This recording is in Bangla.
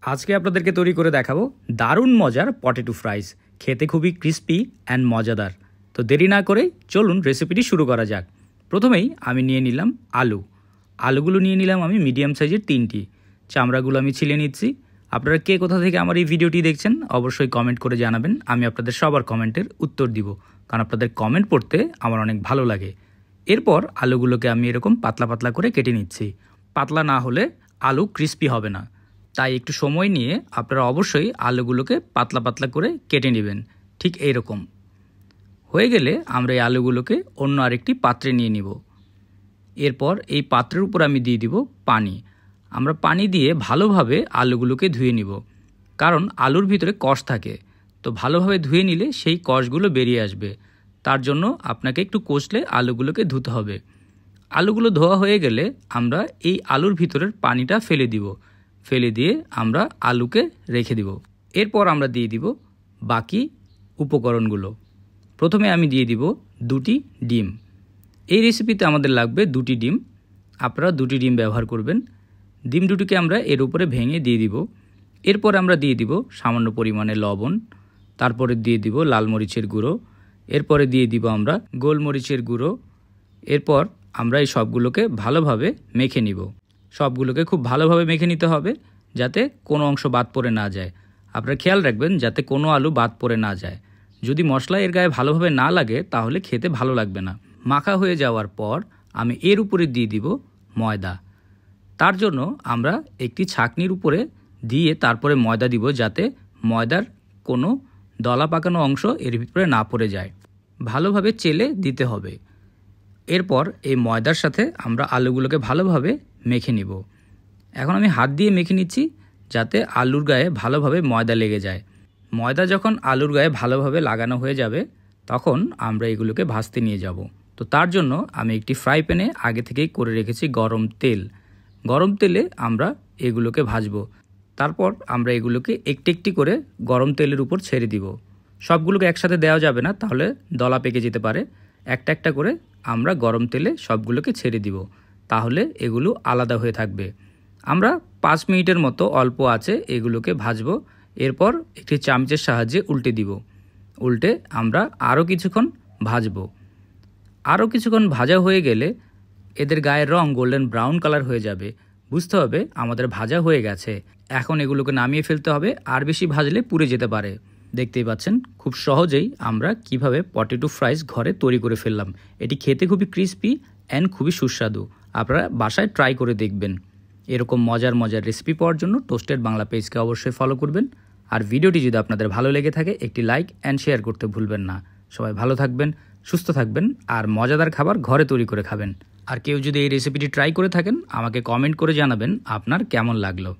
আজকে আপনাদেরকে তৈরি করে দেখাবো দারুণ মজার পটেটো ফ্রাইস। খেতে খুবই ক্রিস্পি অ্যান্ড মজাদার। তো দেরি না করে চলুন রেসিপিটি শুরু করা যাক। প্রথমেই আমি নিয়ে নিলাম আলুগুলো নিয়ে নিলাম আমি মিডিয়াম সাইজের 3টি। চামড়াগুলো আমি ছিলে নিচ্ছি। আপনারা কে কোথা থেকে আমার এই ভিডিওটি দেখছেন অবশ্যই কমেন্ট করে জানাবেন। আমি আপনাদের সবার কমেন্টের উত্তর দিব, কারণ আপনাদের কমেন্ট পড়তে আমার অনেক ভালো লাগে। এরপর আলুগুলোকে আমি এরকম পাতলা পাতলা করে কেটে নিচ্ছি। পাতলা না হলে আলু ক্রিস্পি হবে না, তাই একটু সময় নিয়ে আপনারা অবশ্যই আলুগুলোকে পাতলা পাতলা করে কেটে নেবেন। ঠিক এইরকম হয়ে গেলে আমরা এই আলুগুলোকে অন্য আরেকটি পাত্রে নিয়ে নিব। এরপর এই পাত্রের উপর আমি দিয়ে দিব পানি। আমরা পানি দিয়ে ভালোভাবে আলুগুলোকে ধুয়ে নিব, কারণ আলুর ভিতরে কষ থাকে। তো ভালোভাবে ধুয়ে নিলে সেই কষগুলো বেরিয়ে আসবে। তার জন্য আপনাকে একটু কষলে আলুগুলোকে ধুতে হবে। আলুগুলো ধোয়া হয়ে গেলে আমরা এই আলুর ভিতরের পানিটা ফেলে দিব। ফেলে দিয়ে আমরা আলুকে রেখে দিব। এরপর আমরা দিয়ে দিব বাকি উপকরণগুলো। প্রথমে আমি দিয়ে দিব 2টি ডিম। এই রেসিপিতে আমাদের লাগবে 2টি ডিম। আপনারা 2টি ডিম ব্যবহার করবেন। ডিম দুটিকে আমরা এর উপরে ভেঙে দিয়ে দিব। এরপর আমরা দিয়ে দিব সামান্য পরিমাণে লবণ। তারপরে দিয়ে দিব লাল মরিচের গুঁড়ো। এরপরে দিয়ে দিব আমরা গোলমরিচের গুঁড়ো। এরপর আমরা এই সবগুলোকে ভালোভাবে মেখে নিব। সবগুলোকে খুব ভালোভাবে মেখে নিতে হবে, যাতে কোনো অংশ বাদ পড়ে না যায়। আপনারা খেয়াল রাখবেন যাতে কোনো আলু বাদ পড়ে না যায়। যদি মশলা এর গায়ে ভালোভাবে না লাগে তাহলে খেতে ভালো লাগবে না। মাখা হয়ে যাওয়ার পর আমি এর উপরে দিয়ে দিব ময়দা। তার জন্য আমরা একটি ছাঁকনির উপরে দিয়ে তারপরে ময়দা দিব, যাতে ময়দার কোনো দলা পাকানো অংশ এর ভিতরে না পড়ে যায়। ভালোভাবে চেলে দিতে হবে। এরপর এই ময়দার সাথে আমরা আলুগুলোকে ভালোভাবে মেখে নিব। এখন আমি হাত দিয়ে মেখে নিচ্ছি, যাতে আলুর গায়ে ভালোভাবে ময়দা লেগে যায়। ময়দা যখন আলুর গায়ে ভালোভাবে লাগানো হয়ে যাবে তখন আমরা এগুলোকে ভাজতে নিয়ে যাব। তো তার জন্য আমি একটি ফ্রাই প্যানে আগে থেকেই করে রেখেছি গরম তেল। গরম তেলে আমরা এগুলোকে ভাজবো। তারপর আমরা এগুলোকে একটি একটি করে গরম তেলের উপর ছেড়ে দিব। সবগুলোকে একসাথে দেওয়া যাবে না, তাহলে দলা পেকে যেতে পারে। একটা একটা করে আমরা গরম তেলে সবগুলোকে ছেড়ে দিব, তাহলে এগুলো আলাদা হয়ে থাকবে। আমরা 5 মিনিটের মতো অল্প আঁচে এগুলোকে ভাজবো। এরপর একটি চামচের সাহায্যে উল্টে দিব। উল্টে আমরা আরও কিছুক্ষণ ভাজবো। আরও কিছুক্ষণ ভাজা হয়ে গেলে এদের গায়ের রং গোল্ডেন ব্রাউন কালার হয়ে যাবে। বুঝতে হবে আমাদের ভাজা হয়ে গেছে। এখন এগুলোকে নামিয়ে ফেলতে হবে, আর বেশি ভাজলে পুড়ে যেতে পারে। দেখতেই পাচ্ছেন খুব সহজেই আমরা কিভাবে পটেটো ফ্রাইস ঘরে তৈরি করে ফেললাম। এটি খেতে খুবই ক্রিস্পি অ্যান্ড খুবই সুস্বাদু। আপনারা বাসায় ট্রাই করে দেখবেন। এরকম মজার মজার রেসিপি পাওয়ার জন্য টোস্টেড বাংলা পেজকে অবশ্যই ফলো করবেন। আর ভিডিওটি যদি আপনাদের ভালো লেগে থাকে একটি লাইক অ্যান্ড শেয়ার করতে ভুলবেন না। সবাই ভালো থাকবেন, সুস্থ থাকবেন, আর মজাদার খাবার ঘরে তৈরি করে খাবেন। আর কেউ যদি এই রেসিপিটি ট্রাই করে থাকেন আমাকে কমেন্ট করে জানাবেন আপনার কেমন লাগলো।